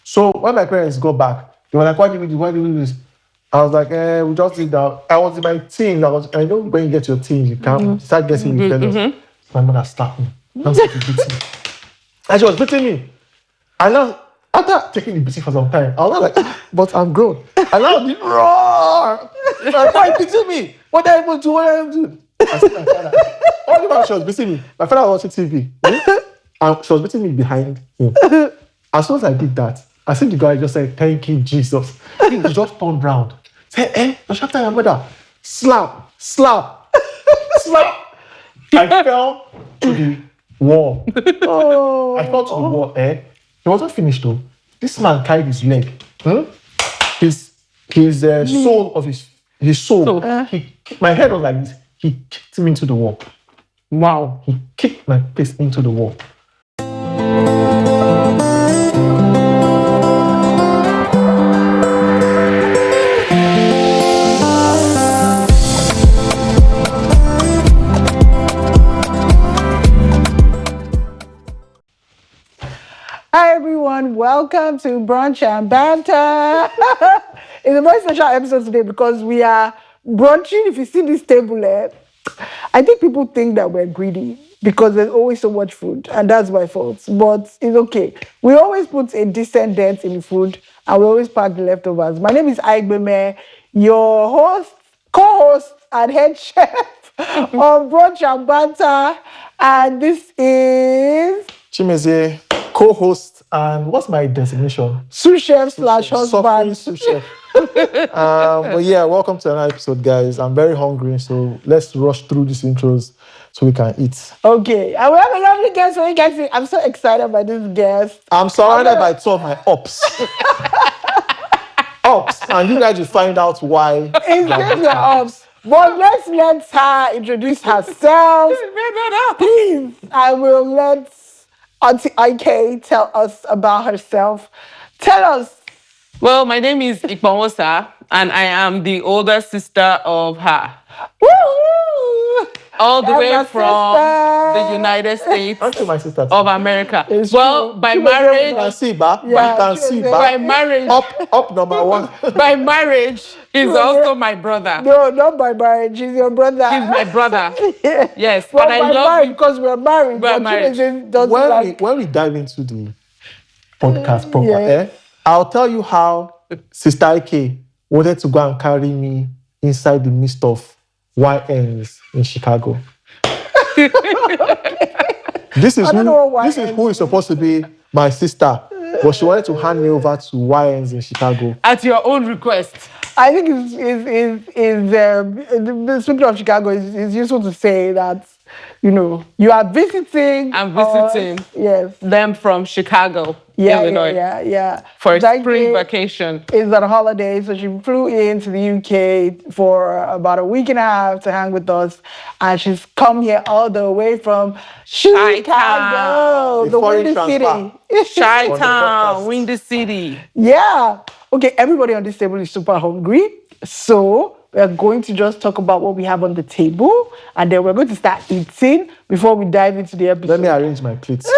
So when my parents got back, they were like, "Why did we do? Why did we do this?" I was like, we just did that. I was in my teens. I know when you get your teens, you can't start getting rebellious. My mother slapped me. Now she beat me. And she was beating me. And now, after taking the beating for some time, I was not like, but I'm grown. And now the roar. My father beating me. What did I even do? What did I even do? I said, my father. Only when she was beating me. My father was watching TV. And she was beating me behind him. As soon as I did that, I see the guy just said, "Thank you, Jesus." He just turned round. Say, you're shouting your mother. Slap, slap, slap. I fell to the wall. Oh. I fell to the wall, He wasn't finished though. This man carried his leg. His sole of his soul. My head was like this. He kicked me into the wall. Wow. He kicked my face into the wall. Hi everyone, welcome to Brunch and Banter. It's a very special episode today because we are brunching. If you see this table, I think people think that we're greedy because there's always so much food, and that's my fault. But it's okay. We always put a decent dent in the food, and we always pack the leftovers. My name is Aigbeme, your host, co-host, and head chef on Brunch and Banter, and this is Chimeze, co-host, and what's my designation? Sous chef slash husband. Sous chef. But yeah, welcome to another episode, guys. I'm very hungry, so let's rush through these intros so we can eat. Okay, and we have a lovely guest for you guys. I'm so excited by this guest. I'm surrounded by two of my ops. Ops, and you guys will find out why. It's just your ops. But let's let her introduce herself. Please, I will let Auntie IK tell us about herself. Tell us. Well, my name is Ikponwosa, and I am the older sister of her. Woo! All the way from the United States of America. Well, by marriage, by marriage, up number one. By marriage, he's also my brother. No, not by marriage. He's your brother. He's my brother. Yes, well, and I love him because we're married. We're married. When we dive into the podcast proper, I'll tell you how Sister Ike wanted to go and carry me inside the midst of YNs in Chicago. This is who is supposed to be my sister, but she wanted to hand me over to YNs in Chicago. At your own request. I think speaking of Chicago, it's useful to say that, you are visiting. I'm visiting them from Chicago, Illinois. Yeah. For a spring vacation. It's on a holiday, so she flew into the UK for about a week and a half to hang with us, and she's come here all the way from Chicago, the Windy City. Chi-town, Windy City. Yeah. Okay, everybody on this table is super hungry, so we're going to just talk about what we have on the table, and then we're going to start eating before we dive into the episode. Let me arrange my plates.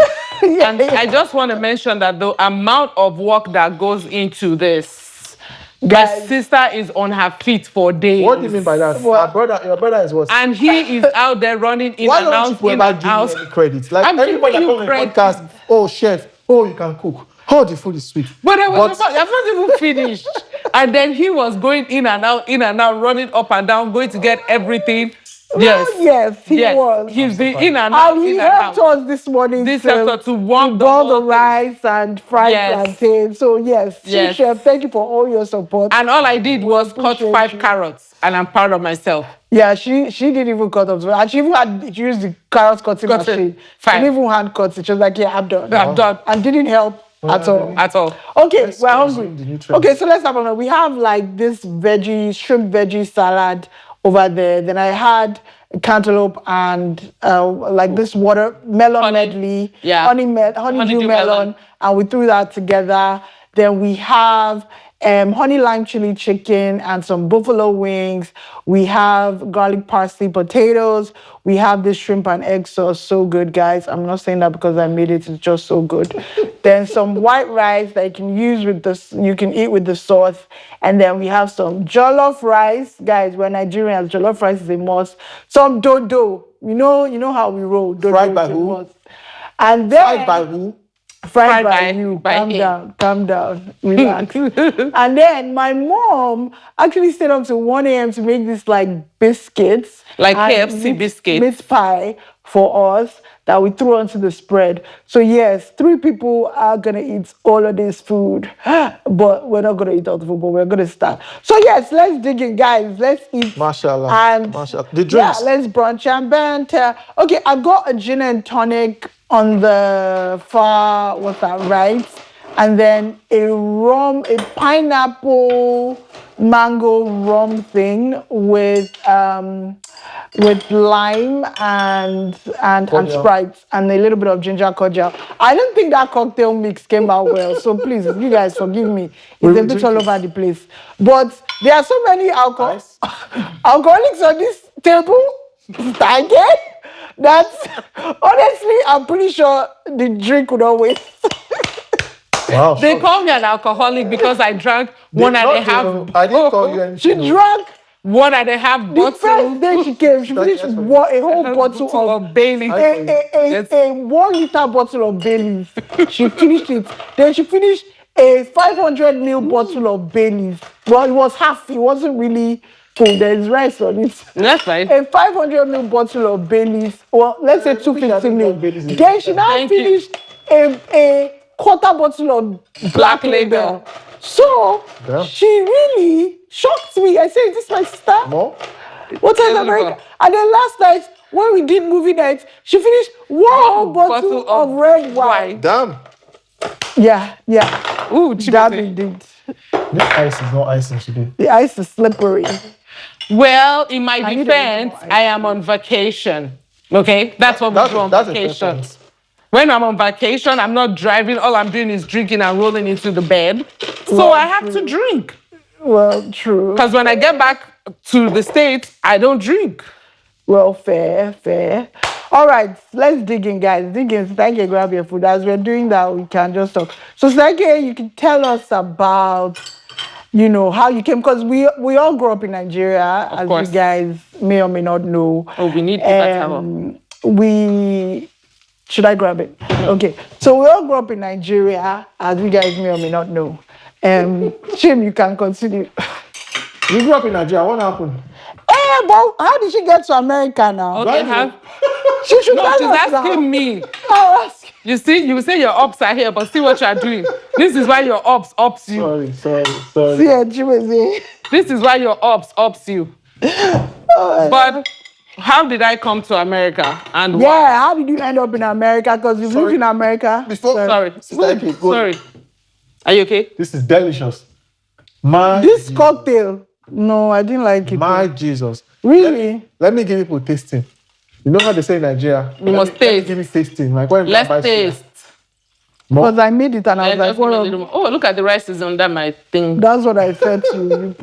I just want to mention that the amount of work that goes into this, my sister is on her feet for days. What do you mean by that? Your brother is what? And he is out there running in and out. Why don't you ever give me any credit? Like everybody that comes on the podcast, oh chef, oh you can cook. Oh, the food is sweet. But I've not even finished. And then he was going in and out, running up and down, going to get everything. Yes, he was. He's been in and out. And he helped us this morning to warm the rice and fried plantain. So yes, chef, thank you for all your support. And all I did was cut 5 carrots, and I'm proud of myself. Yeah, she didn't even cut them. And she even had used the carrot cutting machine. She didn't even hand cut it. She was like, yeah, I'm done. I'm done. And didn't help. At all. Okay, we're hungry. Okay, so let's have a look. We have like this shrimp veggie salad over there. Then I had cantaloupe and like this watermelon medley, honeydew melon, and we threw that together. Then we have honey lime chili chicken and some buffalo wings. We have garlic parsley potatoes. We have this shrimp and egg sauce. So good, guys. I'm not saying that because I made it. It's just so good. Then some white rice that you can use with this. You can eat with the sauce. And then we have some jollof rice, guys. We're Nigerians. Jollof rice is a must. Some dodo. You know how we roll. Dodo Fried by is a who? must. And then Fried by who? Fried by you. Calm down, relax. And then my mom actually stayed up to 1 a.m. to make this like biscuits, like KFC biscuits, meat pie for us that we threw onto the spread. So yes, 3 people are gonna eat all of this food, but we're not gonna eat all the food, but we're gonna start. So yes, let's dig in, guys. Let's eat. Mashallah. And Mashallah. The drinks. Yeah, let's brunch and banter. Okay, I've got a gin and tonic on the far, what's that, right? And then a pineapple mango rum thing with lime and Sprite and a little bit of ginger cordial. I don't think that cocktail mix came out well, so please, you guys forgive me. It's a bit all over the place. But there are so many alcoholics on this table, that's honestly, I'm pretty sure the drink would not wait. Wow. They call me an alcoholic because I drank one and a half. I didn't call you anything. She drank one and a half bottle. The first day she came, she finished a whole bottle of Baileys. A 1 liter bottle of Baileys. She finished it. Then she finished a 500 ml bottle of Baileys. Well, it was half. It wasn't really full. There's rice on it. That's fine. A 500 ml bottle of Baileys. Well, let's say 250 ml. Then she now finished a quarter bottle of Black Label. So she really shocked me. I said, "Is this my sister? More? What is America?" And then last night, when we did movie night, she finished one whole bottle of red wine. Damn. Yeah. Ooh, that indeed. This ice is not icing today. The ice is slippery. Well, in my defense, I am on vacation. Okay? That's what we do on vacation. When I'm on vacation, I'm not driving. All I'm doing is drinking and rolling into the bed. So I have to drink. Well, true. Because when I get back to the States, I don't drink. Well, fair. All right, let's dig in, guys. Dig in. Stage, grab your food. As we're doing that, we can just talk. So, Stage, you can tell us about, how you came, because we all grew up in Nigeria, as you guys may or may not know. Oh, we need to Should I grab it? Okay. So we all grew up in Nigeria, as you guys may or may not know. Shame, you can continue. You grew up in Nigeria. What happened? But how did she get to America now? Okay, she should she's asking me. You see, you say your ops are here, but see what you are doing. This is why your ops you. Sorry. This is why your ops you. But how did I come to America and why? How did you end up in America? Because you lived in America. Sorry. Are you okay? This is delicious. This cocktail. No, I didn't like it. My Jesus. Really? Let me give people tasting. You know how they say in Nigeria? You must taste. Give me tasting. Like when let's taste. Because I made it and I was like, oh, look at the rice is under my thing. That's what I said to you.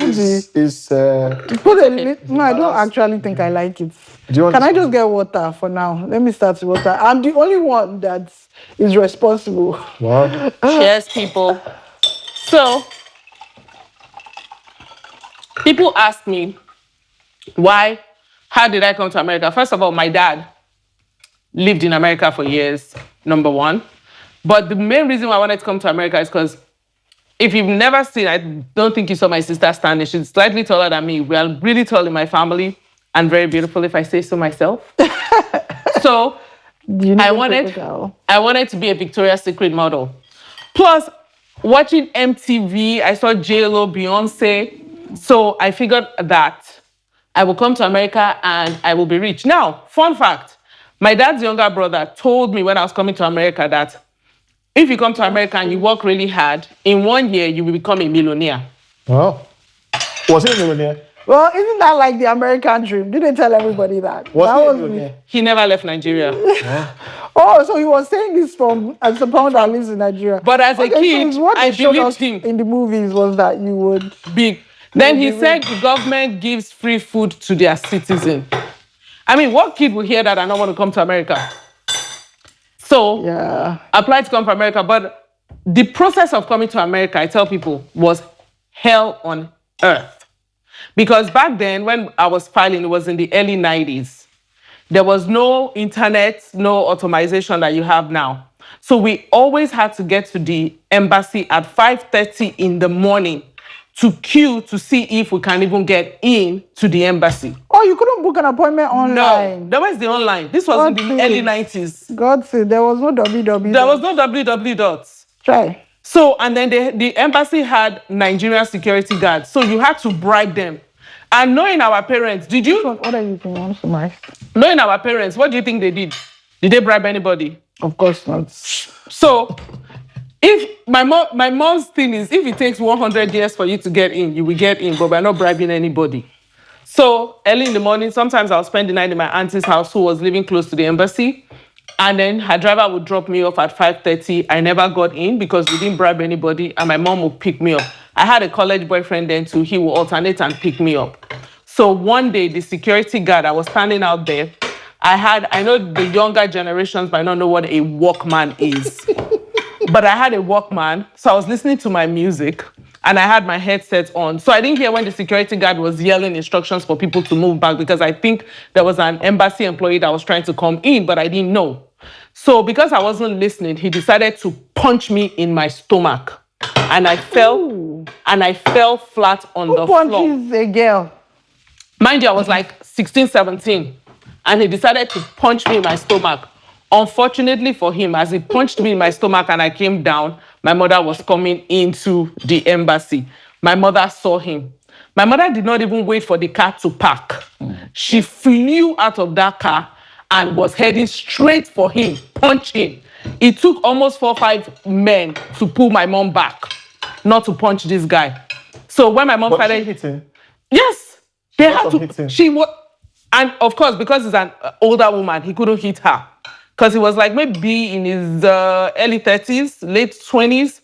No, I don't actually think I like it. Can I just get water for now? Let me start with water. I'm the only one that is responsible. Wow. Cheers, people. So, people ask me, how did I come to America? First of all, my dad lived in America for years, number one. But the main reason why I wanted to come to America is because if you've never seen, I don't think you saw my sister standing. She's slightly taller than me. We are really tall in my family and very beautiful, if I say so myself. So I wanted to be a Victoria's Secret model. Plus, watching MTV, I saw J-Lo, Beyonce. So I figured that I will come to America and I will be rich. Now, fun fact, my dad's younger brother told me when I was coming to America that if you come to America and you work really hard, in 1 year, you will become a millionaire. Wow. Was he a millionaire? Well, isn't that like the American dream? Didn't tell everybody that. Was That he was alone me. there? He never left Nigeria. Oh, so he was saying this from as someone that lives in Nigeria. But as a Okay, so kid, it's what I they showed believed us him. in the movies was that you would. Big. Then he be said the government gives free food to their citizens. I mean, what kid will hear that and not want to come to America? So, Yeah. applied to come to America. But the process of coming to America, I tell people, was hell on earth. Because back then, when I was filing, it was in the early 90s. There was no internet, no automation that you have now. So we always had to get to the embassy at 5:30 in the morning to queue to see if we can even get in to the embassy. Oh, you couldn't book an appointment online. No, that was the online. This was in the God early sake. 90s. God said there was no www. There was no www dots. Try. So, and then the embassy had Nigerian security guards. So you had to bribe them. And knowing our parents, What are you doing? I'm sorry. knowing our parents, what do you think they did? Did they bribe anybody? Of course not. So, if my mom's thing is, if it takes 100 years for you to get in, you will get in, but we're not bribing anybody. So early in the morning, sometimes I'll spend the night in my auntie's house who was living close to the embassy. And then her driver would drop me off at 5:30. I never got in because we didn't bribe anybody, and my mom would pick me up. I had a college boyfriend then too. He would alternate and pick me up. So one day, the security guard, I was standing out there. I know the younger generations might not know what a Walkman is, but I had a Walkman, so I was listening to my music, and I had my headset on. So I didn't hear when the security guard was yelling instructions for people to move back because I think there was an embassy employee that was trying to come in, but I didn't know. So because I wasn't listening, he decided to punch me in my stomach. And I fell, flat on the floor. Who punches a girl? Mind you, I was like 16, 17. And he decided to punch me in my stomach. Unfortunately for him, as he punched me in my stomach and I came down, my mother was coming into the embassy. My mother saw him. My mother did not even wait for the car to park. She flew out of that car and was heading straight for him, punching. It took almost 4 or 5 men to pull my mom back, not to punch this guy. So when my mom started hitting. yes, they had to. Hitting. She was, and of course, because he's an older woman, he couldn't hit her, because he was like maybe in his early 30s, late 20s.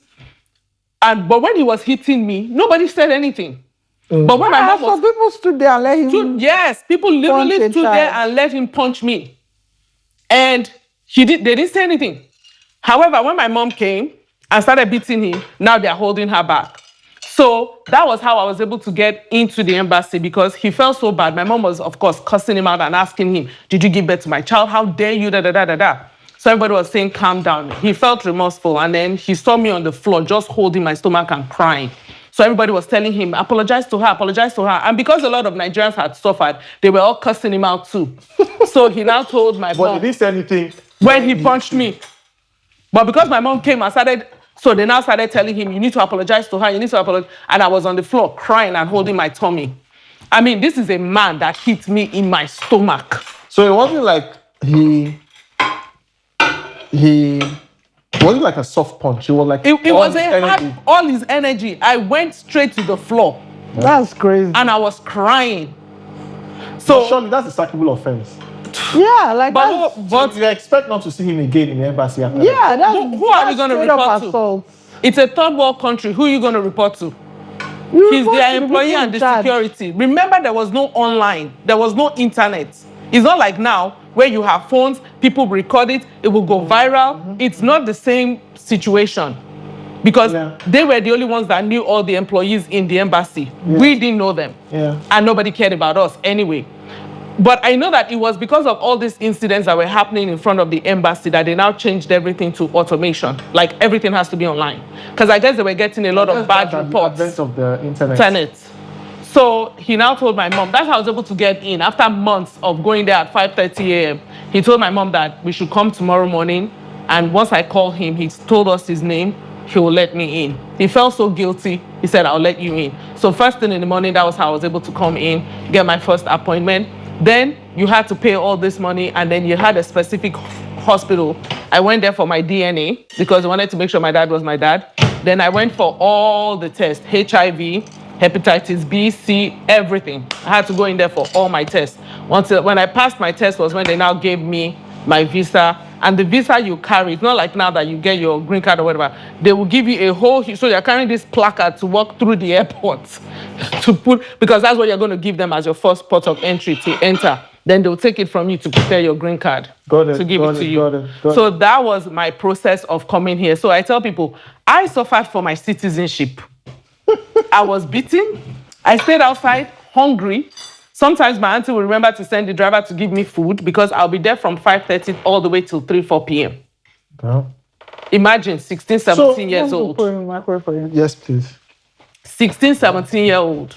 But when he was hitting me, nobody said anything. But when my mom So was, people stood there and let him. yes, people literally punch a stood there child. and let him punch me, and they didn't say anything. However, when my mom came and started beating him, now they're holding her back. So that was how I was able to get into the embassy, because he felt so bad. My mom was, of course, cussing him out and asking him, "Did you give birth to my child? How dare you, da, da, da, da, da." So everybody was saying, "Calm down." He felt remorseful, and then he saw me on the floor just holding my stomach and crying. So everybody was telling him, apologize to her, apologize to her. And because a lot of Nigerians had suffered, they were all cussing him out too. So he now told my But mom, did he say anything? when he punched me. But because my mom came and started, so they now started telling him, you need to apologize to her, you need to apologize. And I was on the floor crying and holding my tummy. I mean, this is a man that hit me in my stomach. So it wasn't like he wasn't like a soft punch. It was like It all was his energy. all his energy. I went straight to the floor That's crazy. and I was crying. But So, surely that's a sackable offense. Yeah, like but, that's, But you expect not to see him again in the embassy after that. yeah, that's who are we that's gonna straight up report to? assault. It's a third world country. Who are you going to report to? You He's report their to the employee people and in the charge. security. Remember, there was no online. There was no internet. It's not like now where you have phones, people record it, it will go viral. It's not the same situation, because they were the only ones that knew all the employees in the embassy. We didn't know them. And nobody cared about us anyway. But I know that it was because of all these incidents that were happening in front of the embassy that they now changed everything to automation. Like everything has to be online. Because I guess they were getting a lot of bad reports. The advent of the internet. So he now told my mom, that's how I was able to get in. After months of going there at 5:30 a.m., he told my mom that we should come tomorrow morning. And once I called him, he told us his name, he will let me in. He felt so guilty. He said, I'll let you in. So first thing in the morning, that was how I was able to come in, get my first appointment. Then you had to pay all this money, and then you had a specific hospital. I went there for my DNA because I wanted to make sure my dad was my dad. Then I went for all the tests, HIV, hepatitis B, C, everything. I had to go in there for all my tests. Until when I passed my test was when they now gave me my visa. And the visa you carry, it's not like now that you get your green card or whatever. They will give you a whole, so you're carrying this placard to walk through the airport to put, because that's what you're going to give them as your first port of entry to enter. Then they'll take it from you to prepare your green card to give it to you. So that was my process of coming here. So I tell people, I suffered for my citizenship. I was beaten. I stayed outside, hungry. Sometimes my auntie will remember to send the driver to give me food because I'll be there from 5:30 all the way till 3, 4 p.m. Wow. Imagine 16, 17 years old. Yes, please. 16, 17-year-old.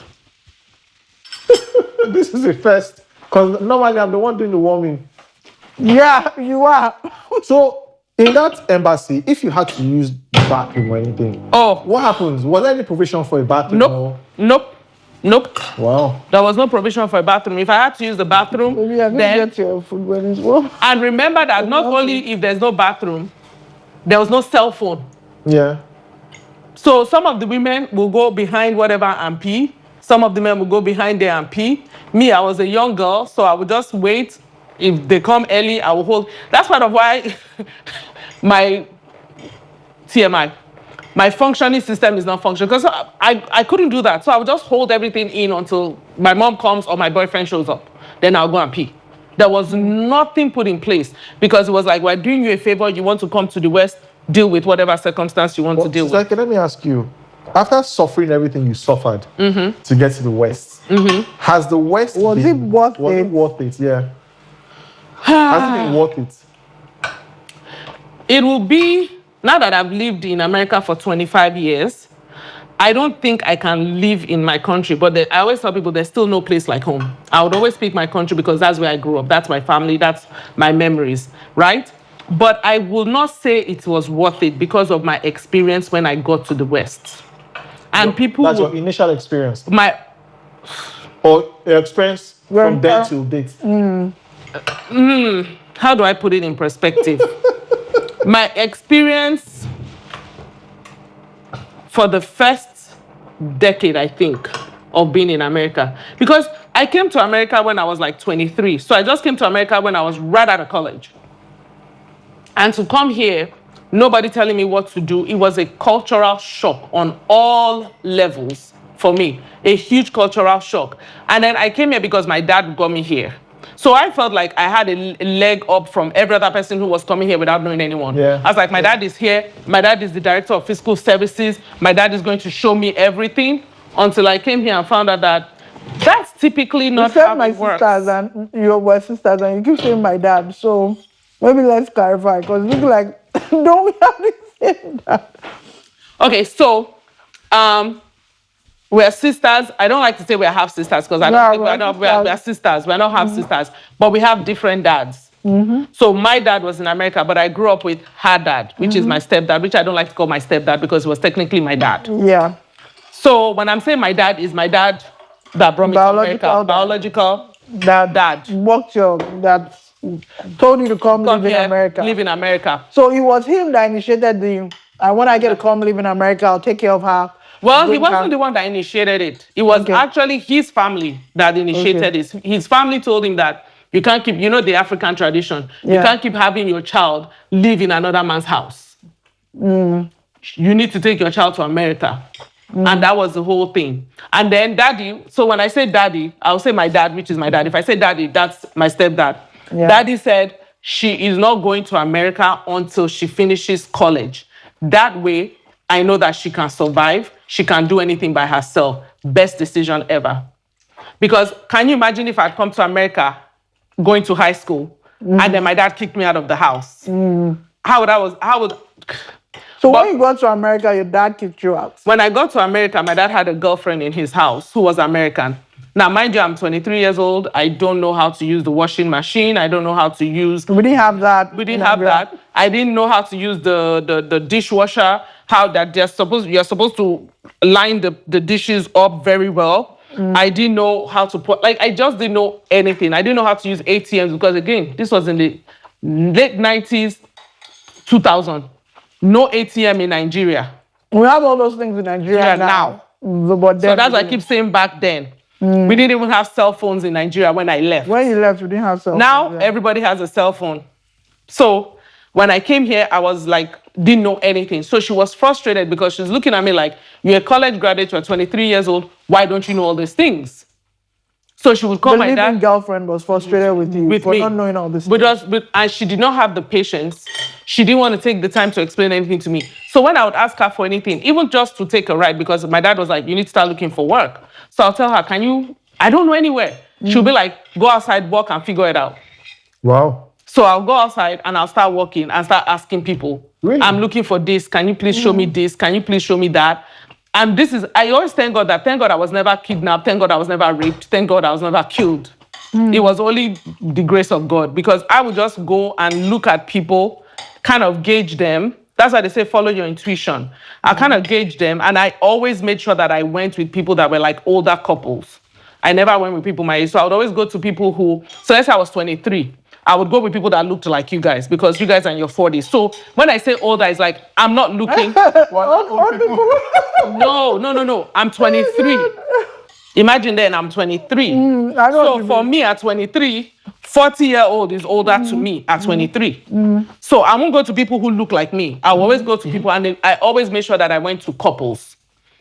This is the first, because normally I'm the one doing the warming. Yeah, you are. So in that embassy, if you had to use the bathroom or anything, what happens? Was there any provision for a bathroom? Nope. Wow. There was no provision for a bathroom. If I had to use the bathroom, Maybe I then get your food when it's warm. And remember that not only if there's no bathroom, there was no cell phone. Yeah. So some of the women will go behind whatever and pee. Some of the men will go behind there and pee. Me, I was a young girl, so I would just wait. If they come early, I will hold. That's part of why my TMI, my functioning system is not functioning, because I couldn't do that. So I would just hold everything in until my mom comes or my boyfriend shows up. Then I'll go and pee. There was nothing put in place because it was like, we're doing you a favor. You want to come to the West, deal with whatever circumstance you want to deal with. Let me ask you, after suffering everything you suffered to get to the West, has the West was it worth it? Yeah. Has it been worth it? It will be, now that I've lived in America for 25 years, I don't think I can live in my country, but I always tell people there's still no place like home. I would always pick my country because that's where I grew up. That's my family. That's my memories, right? But I will not say it was worth it because of my experience when I got to the West. And That's your initial experience? Or your experience from then till date? How do I put it in perspective? My experience for the first decade, I think, of being in America. Because I came to America when I was like 23. So I just came to America when I was right out of college. And to come here, nobody telling me what to do, it was a cultural shock on all levels for me. A huge cultural shock. And then I came here because my dad got me here. So I felt like I had a leg up from every other person who was coming here without knowing anyone. Yeah. I was like, my dad is here. My dad is the director of fiscal services. My dad is going to show me everything, until I came here and found out that that's typically not how my it works. sisters and your sisters, and you keep saying my dad. So maybe let's clarify, because we like, don't we have the same dad? Okay, so we're sisters. I don't like to say we're half sisters because I don't think we're sisters. We're not half sisters, but we have different dads. So my dad was in America, but I grew up with her dad, which is my stepdad, which I don't like to call my stepdad because it was technically my dad. Yeah. So when I'm saying my dad, is my dad that brought me to America. Biological dad. That told you to come live in America. Live in America. So it was him that initiated and when I get to come live in America, I'll take care of her. Well, he wasn't the one that initiated it. It was actually his family that initiated it. His family told him that you can't keep, the African tradition. You can't keep having your child live in another man's house. You need to take your child to America. And that was the whole thing. And then daddy, so when I say daddy, I'll say my dad, which is my dad. If I say daddy, that's my stepdad. Yeah. Daddy said she is not going to America until she finishes college. That way, I know that she can survive. She can do anything by herself. Best decision ever. Because can you imagine if I'd come to America going to high school and then my dad kicked me out of the house? So when you got to America, your dad kicked you out? When I got to America, my dad had a girlfriend in his house who was American. Now, mind you, I'm 23 years old. I don't know how to use the washing machine. I don't know how to use... We didn't have that. I didn't know how to use the dishwasher, how that you're supposed to line the dishes up very well. I didn't know how to put... I just didn't know anything. I didn't know how to use ATMs because, again, this was in the late 90s, 2000. No ATM in Nigeria. We have all those things in Nigeria now. But So then that's why I keep saying back then. We didn't even have cell phones in Nigeria when I left. when you left, we didn't have cell Now phones, everybody has a cell phone. So when I came here, I was like, didn't know anything. So she was frustrated because she's looking at me like, you're a college graduate, you're 23 years old. Why don't you know all these things? So she would call The my living dad. girlfriend was frustrated with you With for me. not knowing all this. And she did not have the patience. She didn't want to take the time to explain anything to me. So when I would ask her for anything, even just to take a ride, because my dad was like, you need to start looking for work. So I'll tell her, I don't know anywhere. She'll be like, go outside, walk and figure it out. Wow. So I'll go outside and I'll start walking and start asking people, Really? I'm looking for this. Can you please show me this? Can you please show me that? And I always thank God I was never kidnapped. Thank God I was never raped. Thank God I was never killed. It was only the grace of God, because I would just go and look at people, kind of gauge them. That's why they say follow your intuition. I kind of gauge them, and I always made sure that I went with people that were like older couples. I never went with people my age. So I would always go to people so let's say I was 23. I would go with people that looked like you guys, because you guys are in your 40s. So when I say older, it's like, I'm not looking. No. I'm 23. Imagine then I'm 23. So for me at 23, 40-year-old is older to me at 23. So I won't go to people who look like me. I will always go to people, and I always make sure that I went to couples.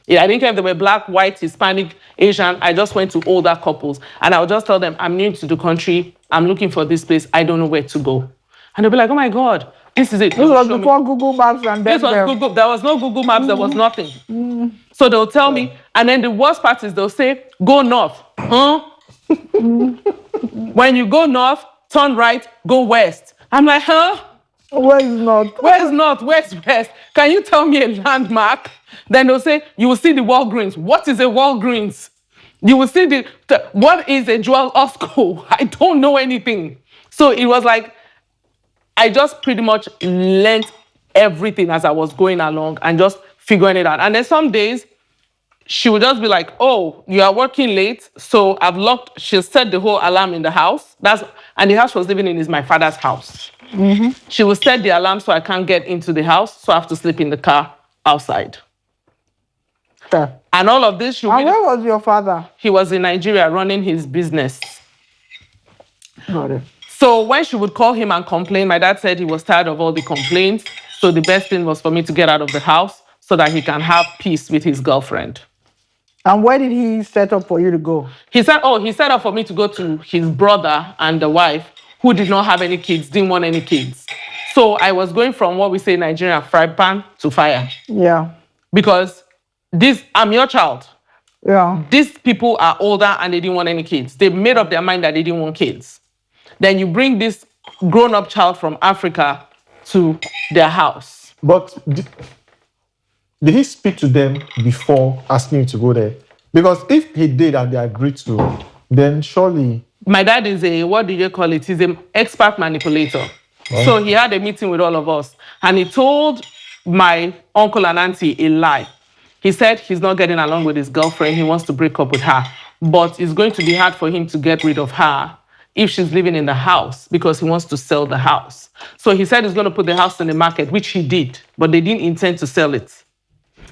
Yeah, I didn't care if they were black, white, Hispanic, Asian. I just went to older couples. And I would just tell them, I'm new to the country. I'm looking for this place. I don't know where to go. And they'll be like, oh my God, this is it. This was before Google Maps and This was Google. There was no Google Maps. There was nothing. So they'll tell me. And then the worst part is they'll say, go north. Huh? When you go north, turn right, go west. I'm like, huh? Where is north? Where's north? Where's west? Can you tell me a landmark? Then they'll say, you will see the Walgreens. What is a Walgreens? You will see what is a Jewel Osco? I don't know anything. So it was like, I just pretty much learned everything as I was going along and just figuring it out. And then some days, she would just be like, oh, you are working late, so she'll set the whole alarm in the house. And the house she was living in is my father's house. She will set the alarm so I can't get into the house, so I have to sleep in the car outside. Okay. And all of this, where was your father? He was in Nigeria running his business. Got it. So when she would call him and complain, my dad said he was tired of all the complaints. So the best thing was for me to get out of the house so that he can have peace with his girlfriend. And where did he set up for you to go? He set up for me to go to his brother and the wife, who did not have any kids, didn't want any kids. So I was going from what we say in Nigeria, fry pan to fire. Yeah. Because I'm your child. Yeah. These people are older and they didn't want any kids. They made up their mind that they didn't want kids. Then you bring this grown-up child from Africa to their house. But did he speak to them before asking you to go there? Because if he did and they agreed to, then surely... My dad is what do you call it? He's an expert manipulator. Oh. So he had a meeting with all of us. And he told my uncle and auntie a lie. He said he's not getting along with his girlfriend. He wants to break up with her. But it's going to be hard for him to get rid of her if she's living in the house, because he wants to sell the house. So he said he's going to put the house in the market, which he did, but they didn't intend to sell it.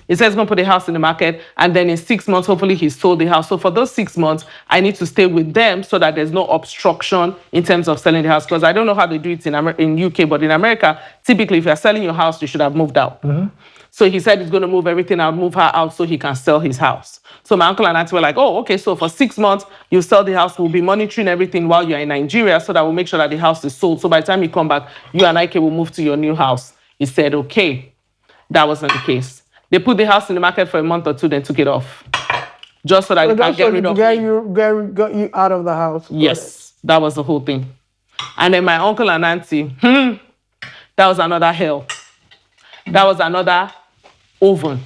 He said he's going to put the house in the market, and then in 6 months, hopefully he sold the house. So for those 6 months, I need to stay with them so that there's no obstruction in terms of selling the house. Because I don't know how they do it in UK, but in America, typically if you're selling your house, you should have moved out. Mm-hmm. So he said he's going to move everything out, move her out so he can sell his house. So my uncle and auntie were like, oh, okay, so for 6 months, you sell the house. We'll be monitoring everything while you're in Nigeria so that we'll make sure that the house is sold. So by the time you come back, you and Ike will move to your new house. He said, okay. That wasn't the case. They put the house in the market for a month or two, then took it off. Just so that they can get rid of me. Got you out of the house. Yes, that was the whole thing. And then my uncle and auntie, that was another hell. That was another oven.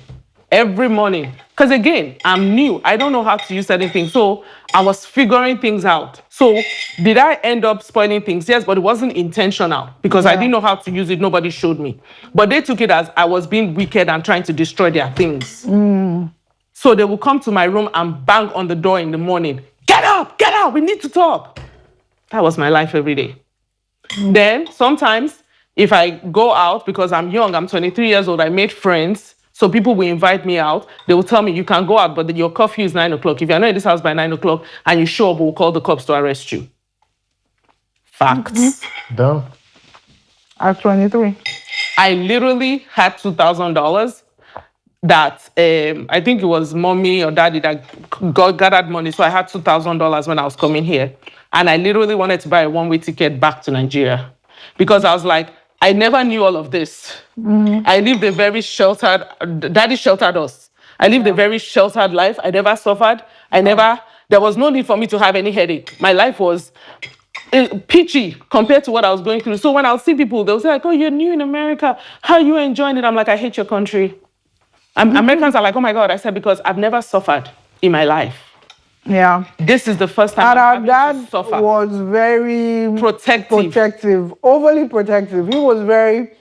Every morning. Because again, I'm new. I don't know how to use anything. So I was figuring things out. So did I end up spoiling things? Yes, but it wasn't intentional because I didn't know how to use it. Nobody showed me. But they took it as I was being wicked and trying to destroy their things. So they would come to my room and bang on the door in the morning. Get up, we need to talk. That was my life every day. Then sometimes if I go out, because I'm young, I'm 23 years old, I made friends. So people will invite me out. They will tell me, you can go out, but your curfew is 9 o'clock. If you're not in this house by 9 o'clock and you show up, we'll call the cops to arrest you. Facts. Damn. At 23. I literally had $2,000 that I think it was mommy or daddy that gathered money. So I had $2,000 when I was coming here. And I literally wanted to buy a one-way ticket back to Nigeria because I was like, I never knew all of this. I lived a very sheltered, daddy sheltered us. I lived a very sheltered life. I never suffered. There was no need for me to have any headache. My life was peachy compared to what I was going through. So when I'll see people, they'll say like, oh, you're new in America. How are you enjoying it? I'm like, I hate your country. Americans are like, oh my God. I said, because I've never suffered in my life. Yeah. This is the first time And our I'm dad having to suffer. was very Protective. overly protective. He was very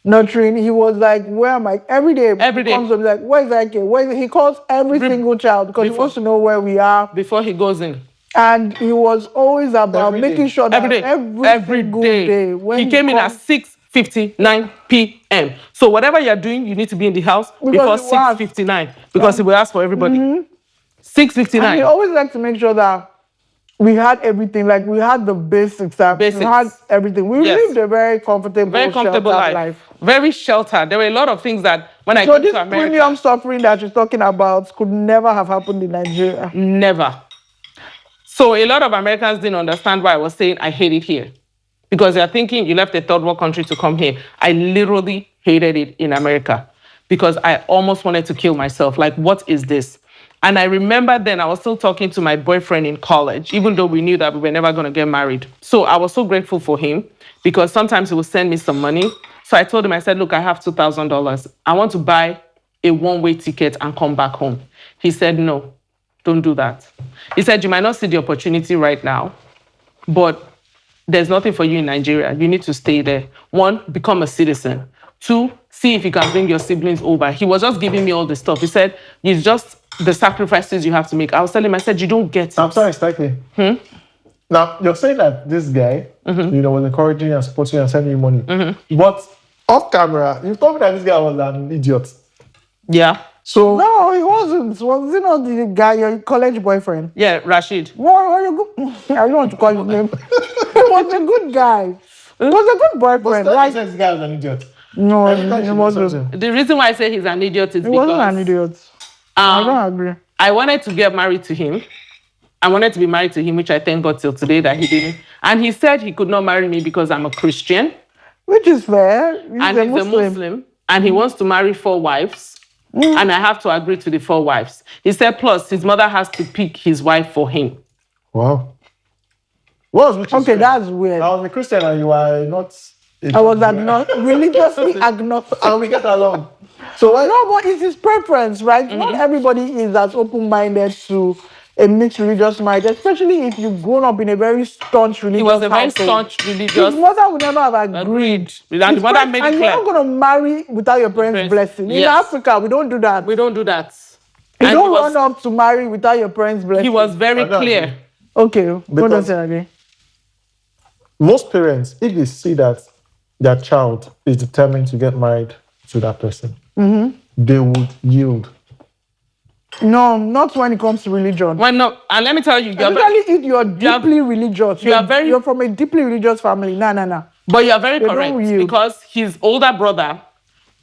nurturing. He was like, where am I? Every day. Every day. He comes up like, where's that kid? He calls every single child because he wants to know where we are. Before he goes in. And he was always about making sure that every single day when he came in at 6:59 p.m. So whatever you're doing, you need to be in the house before 6:59 because he will ask for everybody. 6:59. And he always liked to make sure that we had everything, like we had the basics. We had everything. We lived a very comfortable life. Very sheltered. There were a lot of things that when I came to America. So this premium suffering that you're talking about could never have happened in Nigeria. Never. So a lot of Americans didn't understand why I was saying I hate it here. Because they're thinking you left a third world country to come here. I literally hated it in America because I almost wanted to kill myself. Like, what is this? And I remember then I was still talking to my boyfriend in college, even though we knew that we were never going to get married. So I was so grateful for him because sometimes he would send me some money. So I told him, I said, look, I have $2,000. I want to buy a one-way ticket and come back home. He said, no, don't do that. He said, you might not see the opportunity right now, but there's nothing for you in Nigeria. You need to stay there. 1, become a citizen. 2, see if you can bring your siblings over. He was just giving me all the stuff. He said, it's just the sacrifices you have to make. I was telling him, I said, you don't get it. I'm sorry, Stakey. Now, you're saying that this guy, was encouraging and supporting you and sending you money. But off camera, you told me that this guy was an idiot. Yeah. So no, he wasn't. Was he not the guy, your college boyfriend? Yeah, Rashid. I don't want to call his name. He was a good guy. He was a good boyfriend. But like, this guy was an idiot. No, he wasn't. The reason why I say he's an idiot is because... He wasn't an idiot. I don't agree. I wanted to get married to him. I wanted to be married to him, which I thank God till today that he didn't. And he said he could not marry me because I'm a Christian. Which is fair. He's a Muslim. And he wants to marry 4 wives. And I have to agree to the 4 wives. He said, plus, his mother has to pick his wife for him. Wow. Okay, that's weird. I was a Christian and you are not... I was religiously agnostic. And we get along. So no, but it's his preference, right? Not everybody is as open-minded to a mixed religious marriage, especially if you've grown up in a very staunch religious household. He was a very staunch religious. His mother would never have agreed. And the mother made it clear. And you're not going to marry without your parents' blessing. Yes. In Africa, we don't do that. We don't do that. You don't run up to marry without your parents' blessing. He was very clear. Okay, don't say again. Most parents, if they see that their child is determined to get married to that person, they would yield. No, not when it comes to religion. Why not? And let me tell you, especially if you're deeply religious. You're from a deeply religious family. No. But you're very correct because his older brother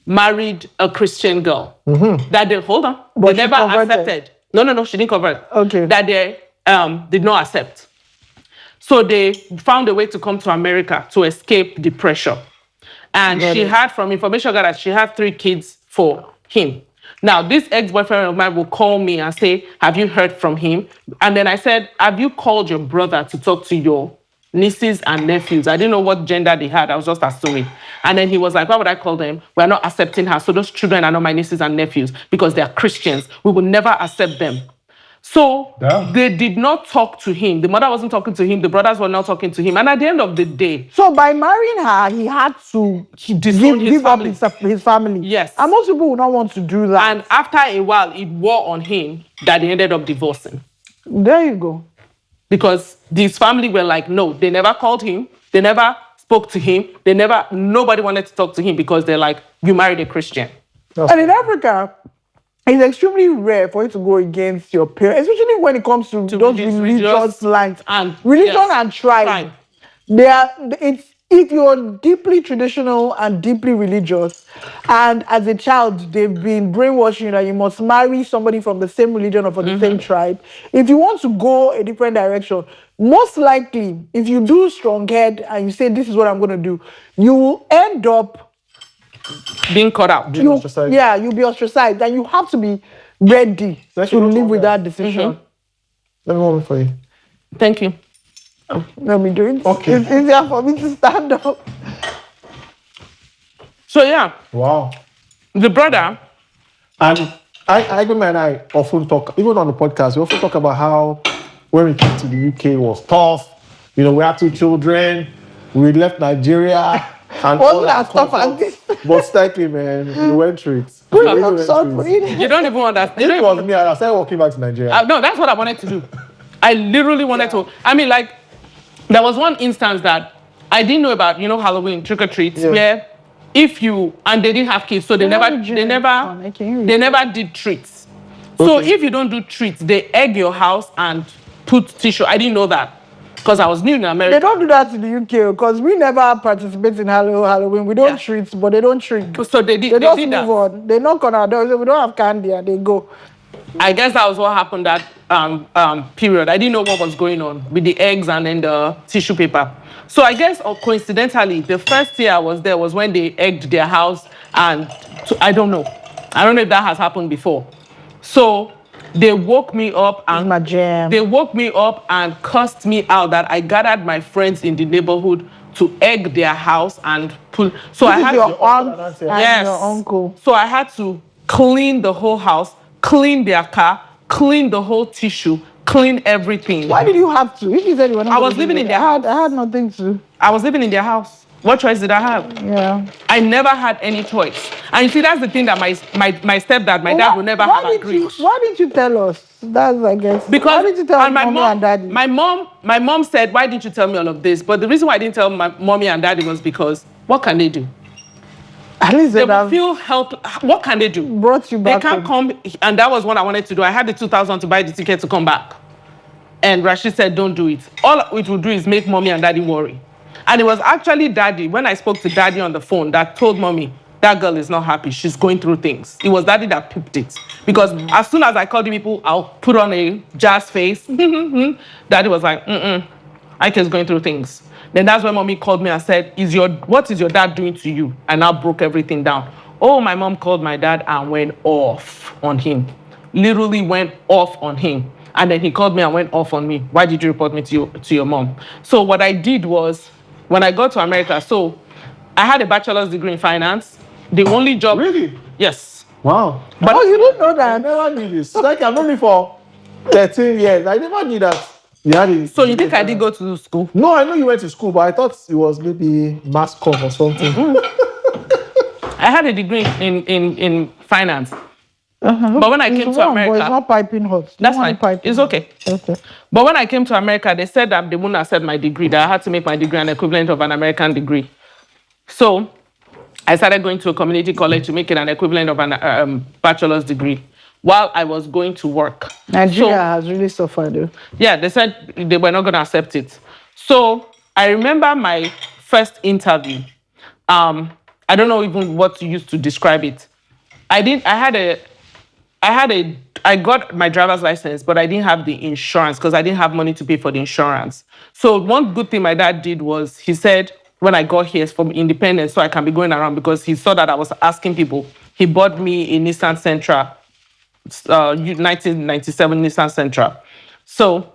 married a Christian girl. That they hold on. But they never accepted. No, she didn't convert. Okay. That they did not accept. So they found a way to come to America to escape the pressure. And she had, from information gathered, she had 3 kids for him. Now, this ex-boyfriend of mine will call me and say, have you heard from him? And then I said, have you called your brother to talk to your nieces and nephews? I didn't know what gender they had. I was just assuming. And then he was like, why would I call them? We're not accepting her. So those children are not my nieces and nephews because they are Christians. We will never accept them. So they did not talk to him. The mother wasn't talking to him. The brothers were not talking to him. And at the end of the day... So by marrying her, he had to give up his family. Yes. And most people would not want to do that. And after a while, it wore on him that they ended up divorcing. There you go. Because his family were like, no, they never called him. They never spoke to him. Nobody wanted to talk to him because they're like, you married a Christian. And in Africa, it's extremely rare for you to go against your parents, especially when it comes to those religious lines. and Religion yes, and tribe. They are, it's, if you're deeply traditional and deeply religious, and as a child they've been brainwashing you that you must marry somebody from the same religion or from the same tribe. If you want to go a different direction, most likely, if you do strong head and you say this is what I'm going to do, you will end up being cut out. you'll be ostracized, and you have to be ready to live with that decision. Let me moment for you. Thank you. Let me do it. Okay. It's easier for me to stand up. So yeah, Wow. the brother. And Aguma and I often talk, even on the podcast, we often talk about how when we came to the UK it was tough. You know, we had 2 children, we left Nigeria, and all that stuff like this. But slightly, man, we went through it. You don't even understand. It was me, and I started walking back to Nigeria. No, that's what I wanted to do. I literally wanted to. I mean, like, there was one instance that I didn't know about, Halloween trick or treats, where if you, and they didn't have kids, so they never did treats. So if you don't do treats, they egg your house and put tissue. I didn't know that because I was new in America. They don't do that in the UK because we never participate in Halloween. We don't treat, but they don't trick. So they did. They just did move that. on. They knock on our door. Say, we don't have candy, and they go. I guess that was what happened that period. I didn't know what was going on with the eggs and then the tissue paper. So I guess coincidentally, the first year I was there was when they egged their house, and I don't know. I don't know if that has happened before. So they woke me up and my jam. They woke me up and cursed me out that I gathered my friends in the neighborhood to egg their house and pull. So I had your aunt and your uncle. So I had to clean the whole house, clean their car, clean the whole tissue, clean everything. Why did you have to? If you said you were not, I was living in their house. I had nothing to. I was living in their house. What choice did I have? Yeah. I never had any choice. And you see, that's the thing that my stepdad, my dad will never have agreed. Why didn't you tell us? That's, I guess. Because why didn't you tell mommy and daddy? My mom said, why didn't you tell me all of this? But the reason why I didn't tell my mommy and daddy was because what can they do? At least they will feel helpless. What can they do? Brought you back. They can't come, and that was what I wanted to do. I had the 2,000 to buy the ticket to come back. And Rashid said, don't do it. All it will do is make mommy and daddy worry. And it was actually daddy, when I spoke to daddy on the phone, that told mommy, that girl is not happy. She's going through things. It was daddy that picked it. Because as soon as I called the people, I'll put on a jazz face. Daddy was like, Ike's going through things. Then that's when mommy called me and said, what is your dad doing to you? And I broke everything down. Oh, my mom called my dad and went off on him. Literally went off on him. And then he called me and went off on me. Why did you report me to your mom? So what I did was, when I got to America, so I had a bachelor's degree in finance. The only job... Really? Yes. Wow. But you didn't know that. I never knew this. Like, I've known me for 13 years. I never knew that. So you think I did go to school? No, I know you went to school, but I thought it was maybe mass comm or something. I had a degree in finance. But when I came to America... It's not piping hot. That's fine. It's okay. Okay. But when I came to America, they said that they wouldn't accept my degree, that I had to make my degree an equivalent of an American degree. So I started going to a community college to make it an equivalent of an bachelor's degree while I was going to work. Nigeria has really suffered, though. Yeah, they said they were not going to accept it. So I remember my first interview. I don't know even what to use to describe it. I got my driver's license, but I didn't have the insurance because I didn't have money to pay for the insurance. So one good thing my dad did was he said, when I got here from independence, so I can be going around, because he saw that I was asking people, he bought me a Nissan Sentra, 1997 Nissan Sentra. So,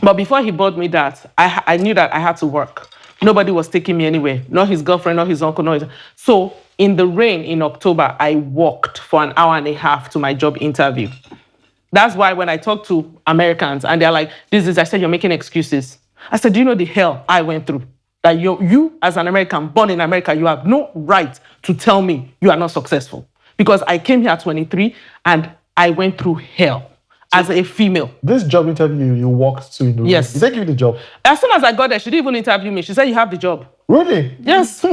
but before he bought me that, I knew that I had to work. Nobody was taking me anywhere, not his girlfriend, not his uncle, So in the rain in October, I walked for an hour and a half to my job interview. That's why when I talk to Americans and they're like, I said, you're making excuses. I said, do you know the hell I went through? That you as an American, born in America, you have no right to tell me you are not successful. Because I came here at 23 and I went through hell as a female. This job interview you walked to in the room. Yes. Did they give you the job? As soon as I got there, she didn't even interview me. She said, you have the job. Really? Yes.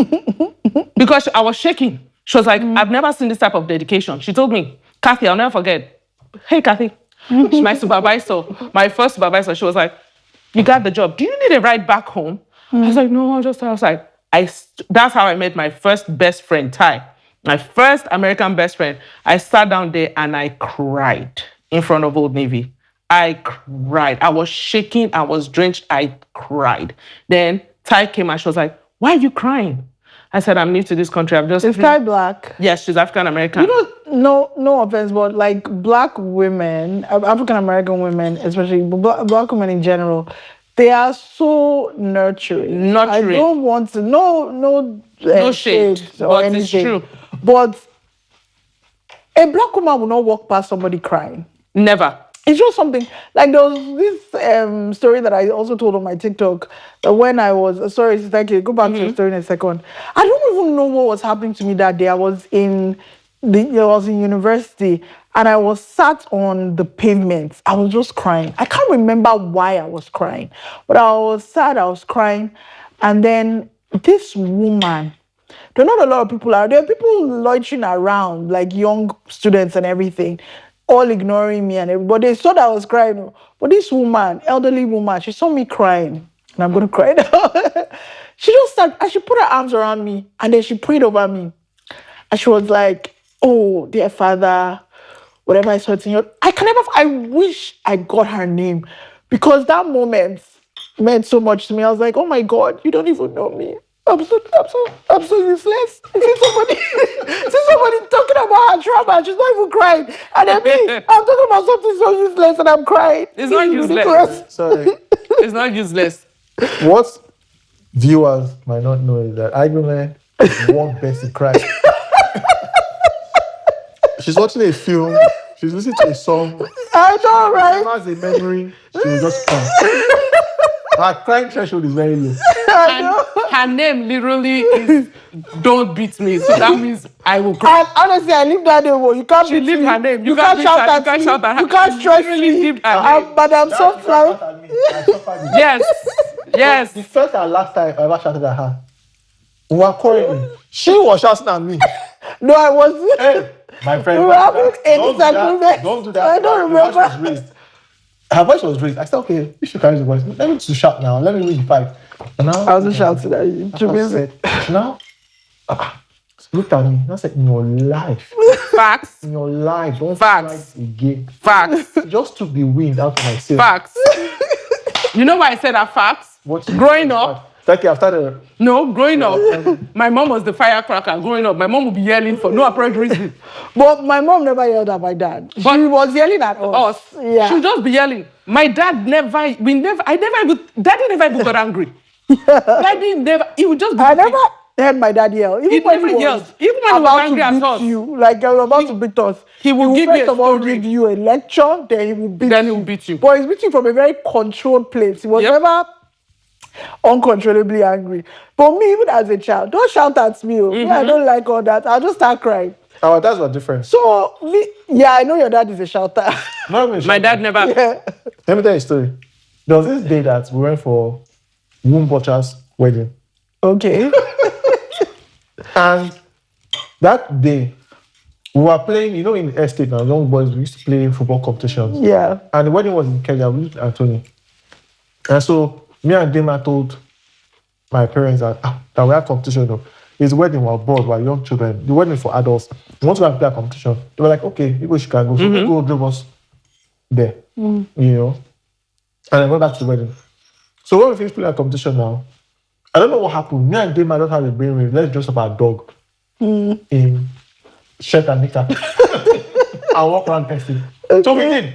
Because I was shaking. She was like, I've never seen this type of dedication. She told me, Kathy, I'll never forget. Hey, Kathy. She's my supervisor, my first supervisor. She was like, you got the job. Do you need a ride back home? I was like, no, I was like, that's how I met my first best friend, Ty. My first American best friend. I sat down there and I cried in front of Old Navy. I cried. I was shaking. I was drenched. I cried. Then Ty came and she was like, why are you crying? I said, I'm new to this country. Is Ty black? Yes, she's African American. No offense, but like black women, African American women, especially black women in general, they are so nurturing. I don't want to no shade or but anything. It's true. But a black woman will not walk past somebody crying. Never. It's just something like there was this story that I also told on my TikTok that when I was thank you. Go back to the story in a second. I don't even know what was happening to me that day. I was in university and I was sat on the pavement. I was just crying. I can't remember why I was crying, but I was sad. I was crying, and then this woman. There are not a lot of people out there. People loitering around, like young students and everything, all ignoring me and everybody. They thought I was crying. But this woman, elderly woman, she saw me crying. And I'm going to cry now. She just started, and she put her arms around me. And then she prayed over me. And she was like, oh, dear Father, whatever is hurting you. I wish I got her name. Because that moment meant so much to me. I was like, oh my God, you don't even know me. I'm so useless. See somebody talking about her trauma, she's not even crying. And then me, I'm talking about something so useless and I'm crying. It's not useless. Sorry. It's not useless. What viewers might not know is that Agbole won't Bessie cry. She's watching a film, she's listening to a song. I know, right? She has a memory, she will just cry. Her crying threshold is very low. And her name literally is "Don't beat me," so that means I will cry. And honestly, I leave that name. You can't beat leave me. her name. You can't shout at me. You can't stress me. Madam Softlife. Yes. The first and last time I ever shouted at her, we were quarreling. She was shouting at me. No, I wasn't. Hey, my friend, don't do that. I don't remember. Her voice was raised. I said, okay, you should carry the voice. Let me to shout now. Let me win the fight. And now, I wasn't shouting at you. Now, looked at me. I said, in your life. Facts. In your life. Don't Facts. try again. Facts. Just took the wind out of myself. Facts. You know why I said that facts? Growing up. Like I've started. No, growing up, my mom was the firecracker. Growing up, my mom would be yelling for no apparent reason. But my mom never yelled at my dad. She was yelling at us. Yeah. She would just be yelling. My dad daddy never even got angry. Daddy never, he would just be. I never heard my dad yell. Even when he was angry at us. Like I was about to beat us. He will give you a story. Give you a lecture, then he will beat you. you. But he's beating from a very controlled place. He was never uncontrollably angry. But me, even as a child, don't shout at me. I don't like all that. I'll just start crying. Our dads were different. So, I know your dad is a shouter. My dad never. Yeah. Let me tell you a story. There was this day that we went for Womb Butcher's wedding. Okay. And that day, we were playing, in the estate now, young boys, we used to play football competitions. Yeah. And the wedding was in Kenya, we lived in Anthony. And so, me and Dima told my parents that we had competition. His wedding, we're bored, we're young children. The wedding is for adults. We want to go and play a competition. They were like, okay, you guys can go. So they go drove us there, And I went back to the wedding. So when we finished playing a competition now, I don't know what happened. Me and Dima don't have a brainwave. Let's dress up our dog in shirt and knicker and walk around testing. Okay. So we did.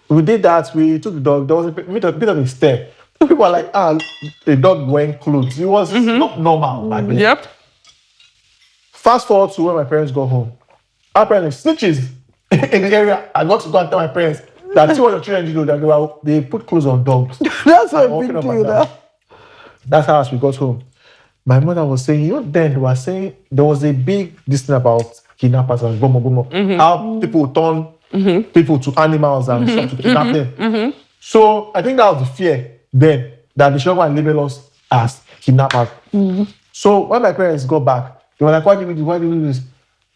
We did that. We took the dog. There was a bit of a stare. People were like, the dog wearing clothes. It was not normal back then. Yep. Fast forward to when my parents got home. Apparently, snitches in the area. I got to go and tell my parents that see what the children do. That they put clothes on dogs. That's a big deal. That's how we got home. My mother was saying, then they were saying there was a big thing about kidnappers and bomo. How people turn people to animals and stuff to kidnap them. So I think that was the fear then that they should go and label us as kidnappers. So when my parents got back, They were like, why do we do? Why do we do this?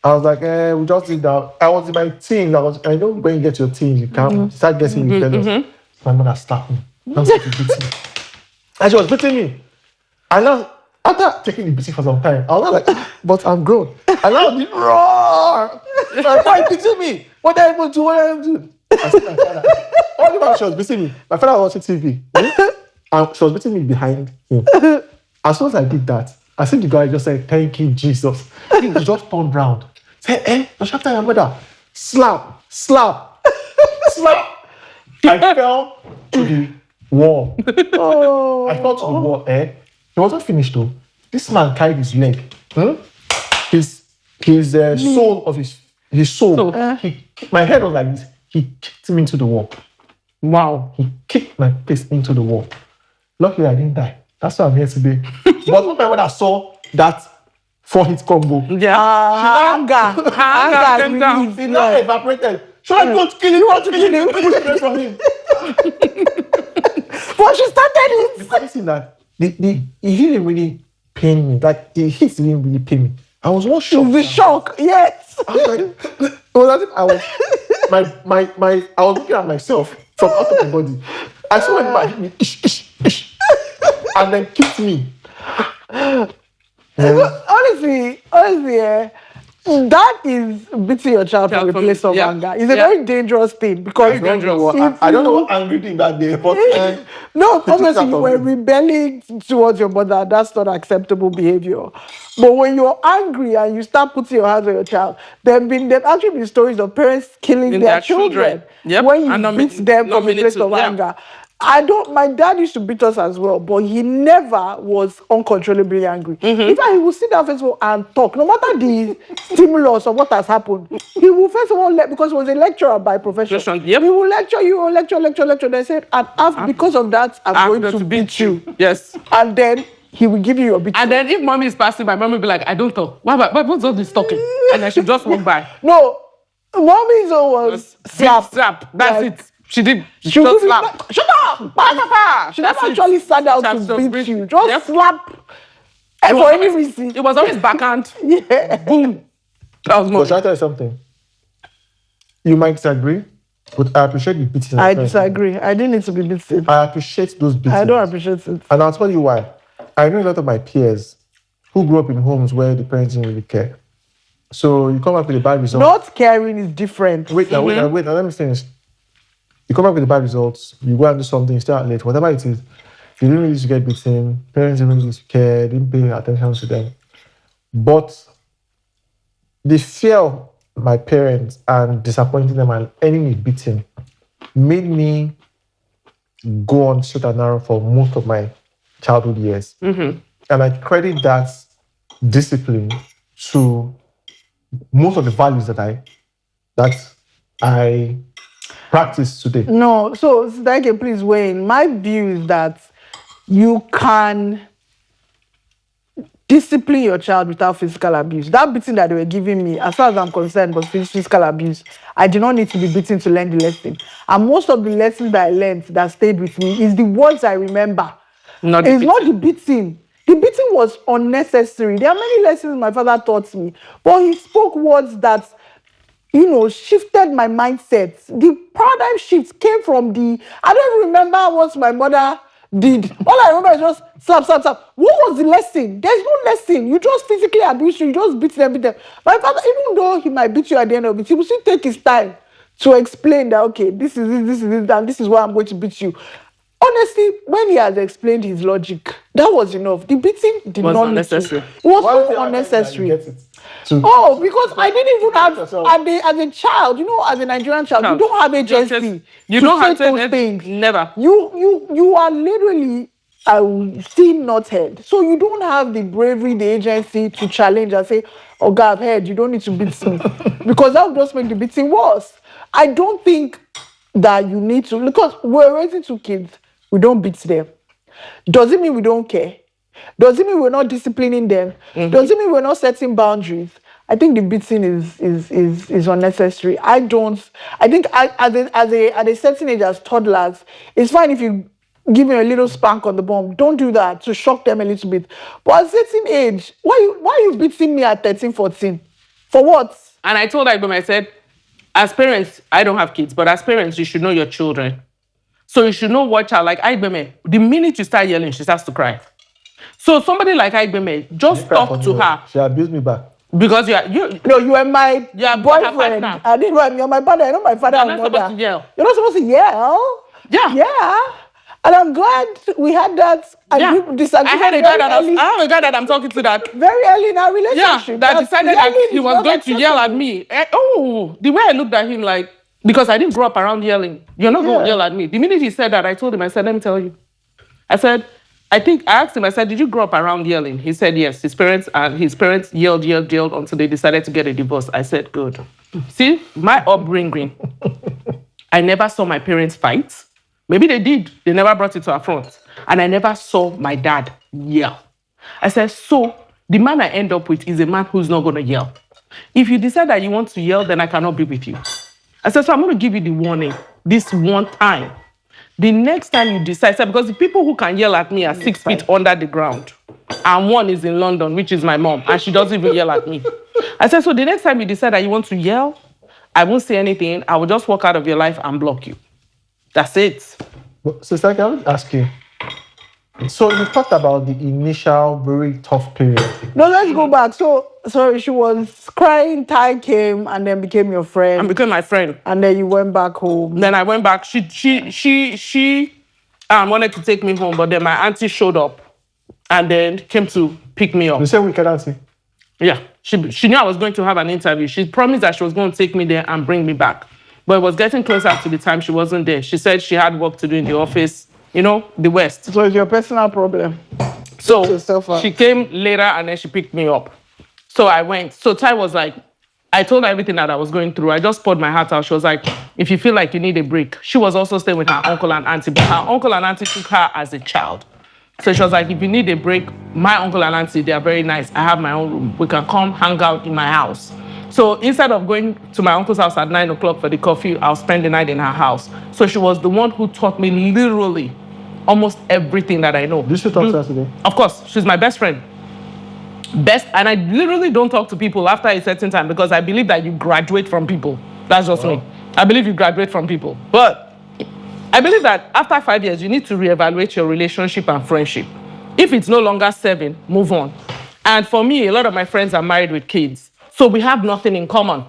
I was like, we just did that. I was in my teens. I know when you get your teens, you can't start getting rebellious. My mother slapped me. Now she beat me. And she was beating me. And now, after taking the beating for some time, I was like, but I'm grown. And now the roar. Like, why are you beating me? What are you able to do? What are you able to do? I said, my father. Only time she was beating me. My father was watching TV. And she was beating me behind him. As soon as I did that, I think the guy just said, thank you, Jesus. He just turned round. Said, you're after your mother. Slap, slap, slap. I fell to the wall. Oh. I fell to the wall. He wasn't finished though. This man carried his leg. His sole of his soul. My head was like this. He kicked me into the wall. Wow. He kicked my face into the wall. Luckily, I didn't die. That's why I'm here today. But when I saw that 4-hit combo, Anger came down. it now evaporated. Should I go to kill him? You want to kill him? Push away from him. But she started it. The funny thing that he didn't really pain me. Like the hits didn't really pain me. I was more shocked. The shock, yes. I was like, it was as if I was I was looking at myself from out of my body. I saw him hit me, and then kicked me. Honestly, that is beating your child from a place of anger. It's a very dangerous thing because I don't know what angry thing that day, but no, obviously you were rebelling towards your mother. That's not acceptable behavior. But when you're angry and you start putting your hands on your child, there've actually been stories of parents killing their children when you beat them from a place of anger. My dad used to beat us as well, but he never was uncontrollably angry. In fact, he would sit down first of all and talk. No matter the stimulus of what has happened, he will first of all, because he was a lecturer by profession, he will lecture you, lecture. They said, because of that, I'm going to beat you. Yes. And then he will give you your beating. And then if mommy is passing by, mommy will be like, I don't talk. What's all this talking? And then she just walk by. No, mommy's was slap. That's it. She did. She just slap. Shut up! She never actually sat down to beat you. Just slap. And for any reason. It was always backhand. Yeah. Boom. That was But shall I tell you something? You might disagree, but I appreciate the beating. I disagree. I didn't need to be beaten. I appreciate those beatings. I don't appreciate it. And I'll tell you why. I know a lot of my peers who grew up in homes where the parents didn't really care. So you come up with a bad result. Not caring is different. Wait, now, let me finish. You come up with the bad results, you go and do something, you stay out late, whatever it is. You didn't really used to get beaten, parents didn't really used to care, didn't pay attention to them. But the fear of my parents and disappointing them and ending with beating made me go on straight and narrow for most of my childhood years. And I credit that discipline to most of the values that I practice today. No, so Sidaike, please weigh in. My view is that you can discipline your child without physical abuse. That beating that they were giving me, as far as I'm concerned, was physical abuse. I did not need to be beaten to learn the lesson. And most of the lessons that I learned that stayed with me is the words I remember. Not the beating. The beating was unnecessary. There are many lessons my father taught me, but he spoke words that, shifted my mindset. The paradigm shift came from I don't even remember what my mother did. All I remember is just slap. What was the lesson? There's no lesson. You just physically abuse you. You just beat them. My father, even though he might beat you at the end of it, he will still take his time to explain that, okay, this is it, and this is why I'm going to beat you. Honestly, when he has explained his logic, that was enough. The beating did not necessary. It was so unnecessary. Because I didn't even have, as a child, as a Nigerian child, you don't have agency. You don't have those things. Never. You are literally still not heard. So you don't have the bravery, the agency to challenge and say, oh God, I've heard, you don't need to beat me. Because that would just make the beating worse. I don't think that you need to, because we're raising 2 kids, we don't beat them. Does it mean we don't care? Does it mean we're not disciplining them? Does it mean we're not setting boundaries? I think the beating is unnecessary. I think at a certain age as toddlers, it's fine if you give me a little spank on the bum. Don't do that to shock them a little bit. But at a certain age, why you beating me at 13, 14? For what? And I told Igbom, I said, as parents, I don't have kids, but as parents, you should know your children. So you should know what child, like Igbeme, the minute you start yelling, she starts to cry. So somebody like Igbeme, just talk to her. She abused me back. Because you No, you are my boyfriend. I didn't know you're my partner. I know my father and mother. supposed to yell. You're not supposed to yell. Yeah. Yeah. And I'm glad we had that disagreement. I have a guy that I'm talking to that very early in our relationship. Yeah, that decided that he was going to yell at me. The way I looked at him, like, because I didn't grow up around yelling. You're not going to yell at me. The minute he said that, I told him, I said, let me tell you. I said, I asked him, I said, did you grow up around yelling? He said, yes. His parents yelled until they decided to get a divorce. I said, good. See, my upbringing, I never saw my parents fight. Maybe they did. They never brought it to our front. And I never saw my dad yell. I said, so the man I end up with is a man who's not going to yell. If you decide that you want to yell, then I cannot be with you. I said, so I'm going to give you the warning this one time. The next time you decide, because the people who can yell at me are 6 feet under the ground. And one is in London, which is my mom, and she doesn't even yell at me. I said, so the next time you decide that you want to yell, I won't say anything. I will just walk out of your life and block you. That's it. Sister, can I ask you? So you talked about the initial very tough period. No, let's go back. So, sorry, she was crying. Ty came and then became your friend. And became my friend. And then you went back home. Then I went back. She wanted to take me home, but then my auntie showed up and then came to pick me up. You said wicked auntie? Yeah. She knew I was going to have an interview. She promised that she was going to take me there and bring me back. But it was getting closer to the time she wasn't there. She said she had work to do in the office, the West. So it's your personal problem. So she came later and then she picked me up. So I went. So Ty was like, I told her everything that I was going through. I just poured my heart out. She was like, if you feel like you need a break. She was also staying with her uncle and auntie, but her uncle and auntie took her as a child. So she was like, if you need a break, my uncle and auntie, they are very nice. I have my own room. We can come hang out in my house. So instead of going to my uncle's house at 9 o'clock for the coffee, I'll spend the night in her house. So she was the one who taught me literally almost everything that I know. Do you still talk to her today? Of course. She's my best friend. And I literally don't talk to people after a certain time because I believe that you graduate from people. That's just me. I believe you graduate from people. But I believe that after 5 years, you need to reevaluate your relationship and friendship. If it's no longer serving, move on. And for me, a lot of my friends are married with kids. So we have nothing in common.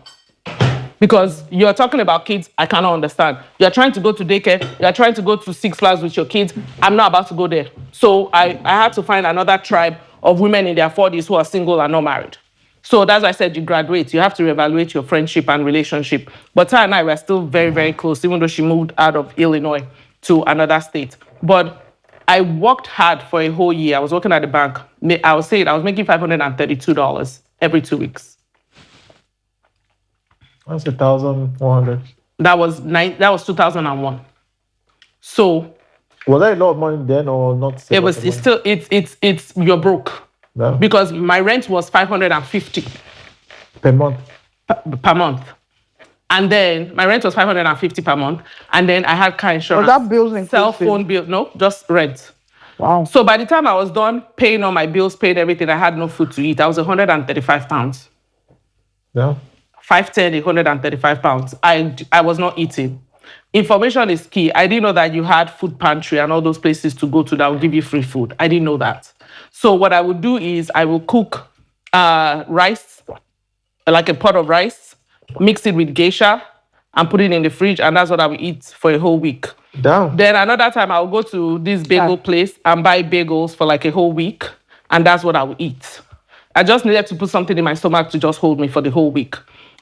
Because you're talking about kids, I cannot understand. You're trying to go to daycare, you're trying to go to Six Flags with your kids. I'm not about to go there. So I had to find another tribe of women in their 40s who are single and not married. So that's why I said you graduate. You have to reevaluate your friendship and relationship. But Ty and I were still very, very close, even though she moved out of Illinois to another state. But I worked hard for a whole year. I was working at the bank. I was making $532 every 2 weeks. That's 1,100. That was 2001. So was that a lot of money then or not? It was still it's you're broke. No. Because my rent was $550 per month. Per month. And then my rent was $550 per month. And then I had car insurance. Was that bills inclusive? Cell phone bill. No, just rent. Wow. So by the time I was done paying all my bills, paying everything, I had no food to eat. I was 135 pounds. Yeah. 5'10", 135 pounds. I was not eating. Information is key. I didn't know that you had food pantry and all those places to go to that will give you free food. I didn't know that. So what I would do is I will cook rice, like a pot of rice, mix it with geisha, and put it in the fridge, and that's what I will eat for a whole week. Damn. Then another time I'll go to this bagel place and buy bagels for like a whole week, and that's what I will eat. I just needed to put something in my stomach to just hold me for the whole week.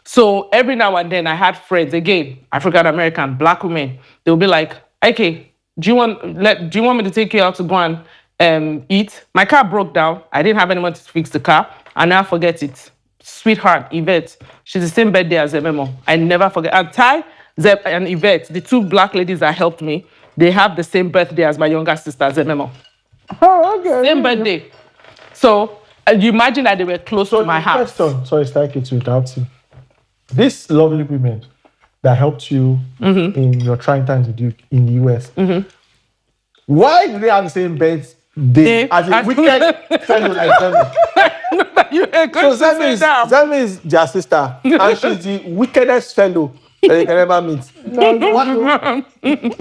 So every now and then I had friends, again, African American, black women. They'll be like, okay, do you want me to take you out to go and eat? My car broke down. I didn't have anyone to fix the car. I never forget it. Sweetheart, Yvette. She's the same birthday as Ememo. I never forget. And Ty, Zeb, and Yvette, the two black ladies that helped me, they have the same birthday as my younger sister, Zememo. Oh, okay. Same birthday. So you imagine that they were close to my house. Question. Sorry, it's like it's without you. These lovely women that helped you in your trying times in the US, Why do they have the same birthday as a wicked fellow like Zemi? You ain't going So to say that. Zemi is their sister, and she's the wickedest fellow that you can ever meet. What?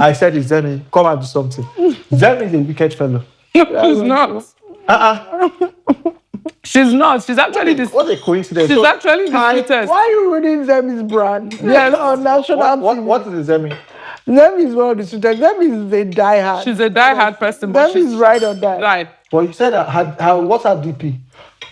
I said it's Zemi. Come and do something. Zemi is a wicked fellow. She's not. She's not. She's actually the. What a coincidence. She's actually the sweetest. Why are you ruining Zemi's brand? Yes. On national TV. What is Zemi? Zemi is one of the sweetest. Zemi is a diehard. She's a diehard person, but Zemi is right on that. Right. Well, you said that what's her DP?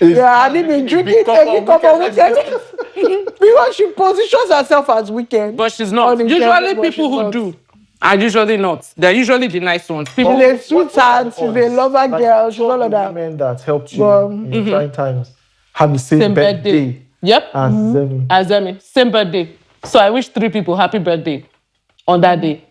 Yeah, I didn't been drinking every cup of wicked because she positions herself as wicked. But she's not. Usually people who do are usually not. They're usually the nice ones. People She's a sweetheart, she's a lover girl, she's all of that. Women that helped you in trying times have the same birthday. Yep. As Zemi. As Zemi. Same birthday. So I wish 3 people happy birthday on that day.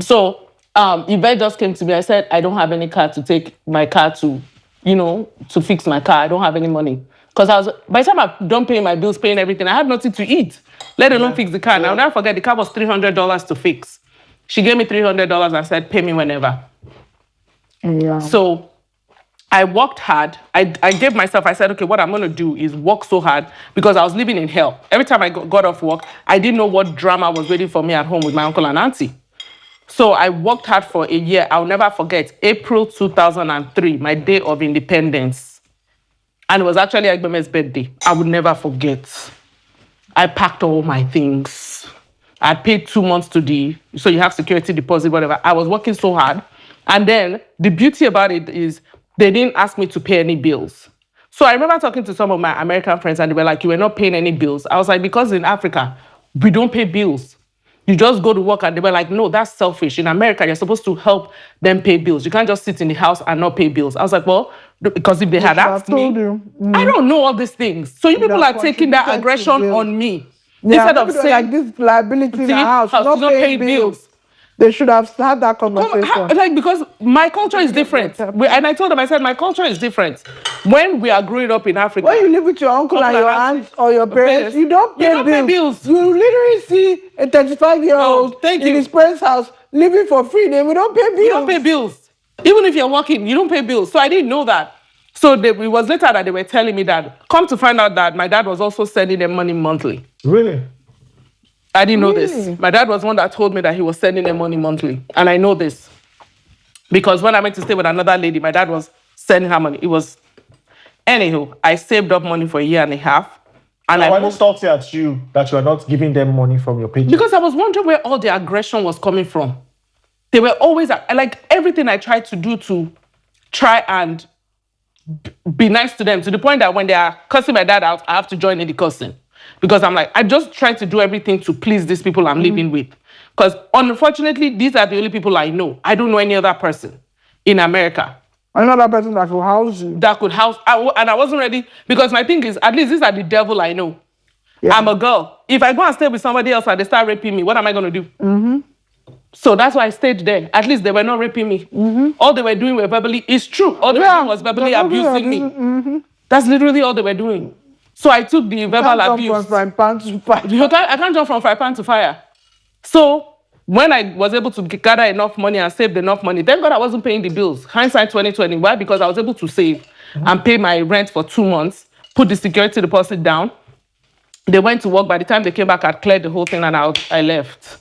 So Yvette just came to me. I said, I don't have any car to take my car to, to fix my car. I don't have any money. Because by the time I'm done paying my bills, paying everything, I had nothing to eat, let alone fix the car. And I'll never forget, the car was $300 to fix. She gave me $300 and said, pay me whenever. Yeah. So I worked hard. I gave myself, I said, okay, what I'm going to do is work so hard because I was living in hell. Every time I got off work, I didn't know what drama was waiting for me at home with my uncle and auntie. So I worked hard for a year. I'll never forget, April 2003, my day of independence. And it was actually Agbeme's birthday. I would never forget. I packed all my things. I paid 2 months so you have security deposit, whatever. I was working so hard. And then the beauty about it is they didn't ask me to pay any bills. So I remember talking to some of my American friends and they were like, you were not paying any bills. I was like, because in Africa, we don't pay bills. You just go to work and they were like, no, that's selfish. In America, you're supposed to help them pay bills. You can't just sit in the house and not pay bills. I was like, well, because if they had asked me, I don't know all these things. So you people are taking that aggression on me. Yeah, instead of saying, like this liability in the house, not paying bills. They should have had that conversation. Like, because my culture is different. And I told them, I said, my culture is different. When we are growing up in Africa. When you live with your uncle and your aunt or your parents, you don't pay bills. You literally see a 35-year-old in his parents' house living for free. We don't pay bills. You don't pay bills. Even if you're working, you don't pay bills. So I didn't know that. So it was later that they were telling me that, come to find out that my dad was also sending them money monthly. Really? I didn't know this. My dad was one that told me that he was sending them money monthly. And I know this. Because when I went to stay with another lady, my dad was sending her money. Anywho, I saved up money for a year and a half. And I was salty at you that you are not giving them money from your paycheck. Because I was wondering where all the aggression was coming from. They were always, like, everything I tried to do to try and be nice to them, to the point that when they are cussing my dad out, I have to join in the cussing. Because I'm like, I just try to do everything to please these people I'm living with. Because unfortunately, these are the only people I know. I don't know any other person in America. Another person that could house you. That could house, and I wasn't ready. Because my thing is, at least these are the devil I know. Yeah. I'm a girl. If I go and stay with somebody else and they start raping me, what am I going to do? So that's why I stayed there. At least they were not raping me. All they were doing were verbally, it's true. All they were doing was verbally abusing me. That's literally all they were doing. So I took the verbal abuse. From frying pan to fire. I can't jump from frying pan to fire. So when I was able to gather enough money and save enough money, thank God I wasn't paying the bills. Hindsight 2020. Why? Because I was able to save and pay my rent for 2 months, put the security deposit down. They went to work. By the time they came back, I'd cleared the whole thing and I left.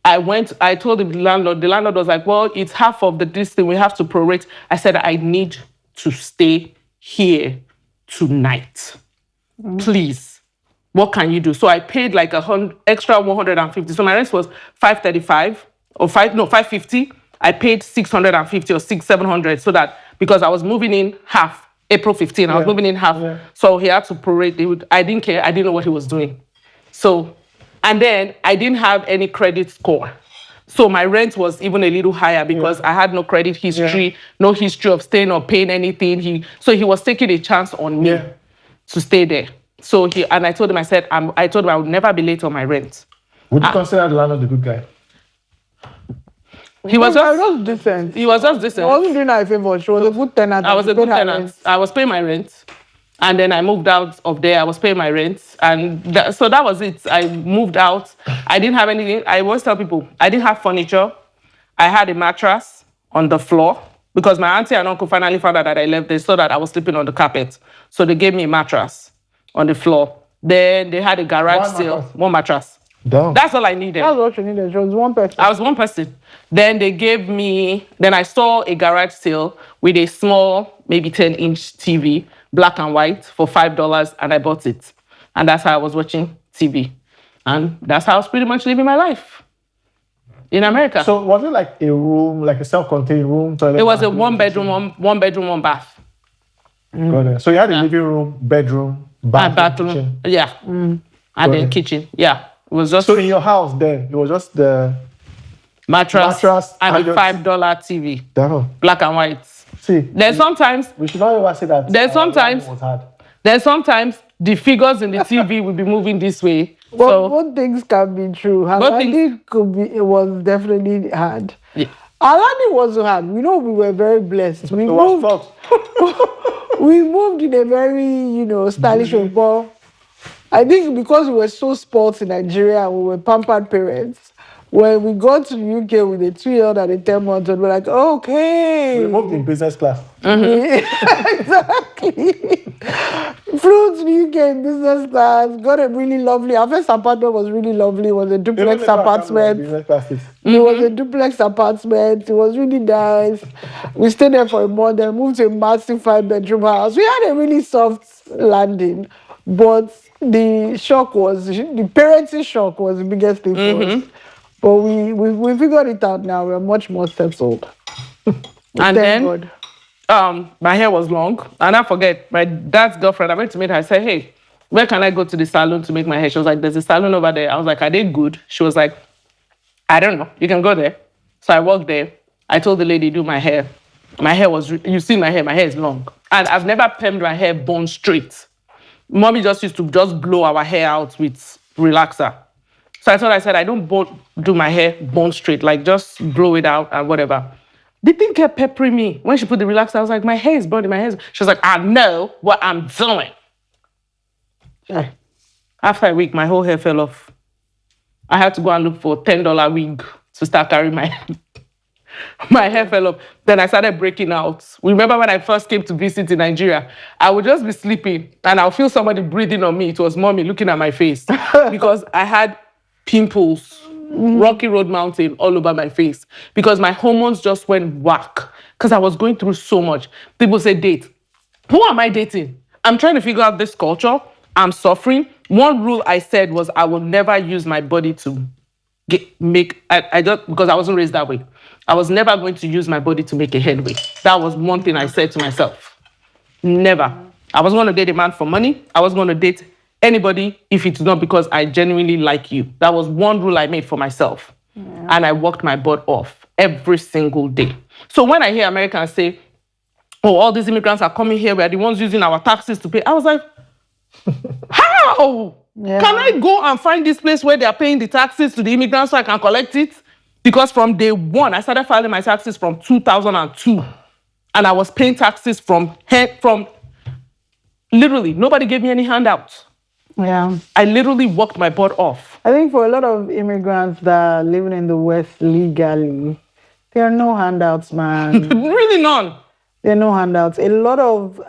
I told the landlord was like, well, it's half of this thing, we have to prorate. I said, I need to stay here tonight. Please, what can you do? So I paid like extra 150. So my rent was 535 or 550. I paid 650 or 700 so that, because I was moving in half, April 15, I was moving in half. Yeah. So he had to prorate. I didn't care. I didn't know what he was doing. So, and then I didn't have any credit score. So my rent was even a little higher because I had no credit history, no history of staying or paying anything. So he was taking a chance on me to stay there. So I told him, I told him I would never be late on my rent. Would you consider the landlord a good guy? He was just decent. He was just decent. I wasn't doing her a favor. She was a good tenant. I was a good tenant. I was paying my rent. And then I moved out of there. I was paying my rent. And so that was it. I moved out. I didn't have anything. I always tell people, I didn't have furniture. I had a mattress on the floor because my auntie and uncle finally found out that I left. They saw that I was sleeping on the carpet. So they gave me a mattress on the floor. Then they had a garage sale. One mattress. Damn. That's all I needed. That's what you needed. It was one person. I was one person. Then they gave me, then I saw a garage sale with a small, maybe 10-inch TV, black and white, for $5, and I bought it. And that's how I was watching TV. And that's how I was pretty much living my life in America. So was it like a room, like a self-contained room? Toilet, It was a bathroom, one bedroom, one bath. Got it. So you had a living room, bedroom, bathroom, kitchen. Yeah. And then kitchen. Yeah. It was just So in your house then, it was just the mattress and and a $5 TV. Damn. Black and white. See, Then sometimes we should not ever say that. Then sometimes the figures in the TV will be moving this way. But So both things can be true. Both things- Alani could be. It was definitely hard. yeah. Alani wasn't hard. We know we were very blessed. We It was moved. not. We moved in a very, stylish way. But I think because we were so spoiled in Nigeria and we were pampered parents, when we got to the UK with a 2-year-old and a 10-month-old, we're like, okay. We moved in business class. Exactly. Flew to the UK in business class, got a really lovely, our first apartment was really lovely. It was a duplex apartment. Business classes. It was a duplex apartment. It was really nice. We stayed there for a month, then moved to a massive 5-bedroom house. We had a really soft landing, but the shock was, the parenting shock was the biggest thing for us. But we figured it out now. We're much more settled. And Thank then God. my hair was long. And I forget, my dad's girlfriend, I went to meet her. I said, hey, where can I go to the salon to make my hair? She was like, there's a salon over there. I was like, are they good? She was like, I don't know. You can go there. So I walked there. I told the lady, do my hair. My hair was, you see my hair is long. And I've never permed my hair bone straight. Mommy just used to just blow our hair out with relaxer. So I said, I don't do my hair bone straight, like just blow it out and whatever. The thing kept peppering me. When she put the relaxer, I was like, my hair is burning, my hair is... She was like, I know what I'm doing. After a week, my whole hair fell off. I had to go and look for a $10 wig to start carrying my hair. My hair fell off. Then I started breaking out. Remember when I first came to visit in Nigeria, I would just be sleeping and I'll feel somebody breathing on me. It was mommy looking at my face because I had pimples, Rocky Road Mountain all over my face because my hormones just went whack because I was going through so much. People say date. Who am I dating? I'm trying to figure out this culture. I'm suffering. One rule I said was I will never use my body to I just, because I wasn't raised that way. I was never going to use my body to make a headway. That was one thing I said to myself. Never. I wasn't going to date a man for money. I wasn't going to date anybody if it's not because I genuinely like you. That was one rule I made for myself. Yeah. And I worked my butt off every single day. So when I hear Americans say, oh, all these immigrants are coming here, we are the ones using our taxes to pay. I was like, how? Yeah. Can I go and find this place where they are paying the taxes to the immigrants so I can collect it? Because from day one, I started filing my taxes from 2002. And I was paying taxes from literally, nobody gave me any handouts. Yeah. I literally worked my butt off. I think for a lot of immigrants that are living in the West legally, there are no handouts, man. Really none. There are no handouts. A lot of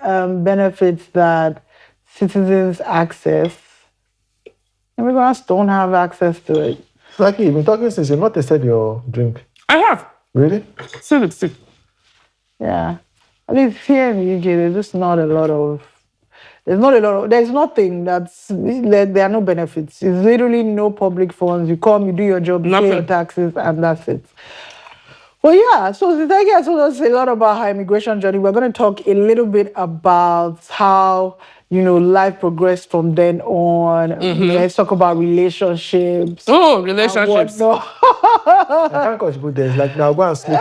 benefits that citizens access, immigrants don't have access to it. Saki, you've been talking since you've not tasted your drink. I have. Really? See. Yeah. At least here in the UK, there's just not a lot of, there's nothing there are no benefits. It's literally no public funds. You come, you do your job, you pay your taxes, and that's it. Well, yeah, so Zitagi has told us a lot about her immigration journey. We're going to talk a little bit about how, life progressed from then on. Let's talk about relationships. Oh, relationships. I can't contribute this. Like, now go and sleep.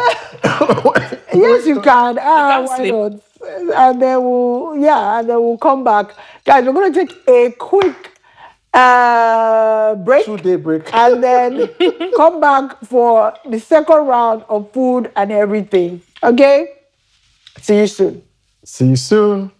Yes, you can. Why sleep. not? And then we'll come back. Guys, we're going to take a quick break. 2-day break. And then come back for the second round of food and everything. Okay? See you soon. See you soon.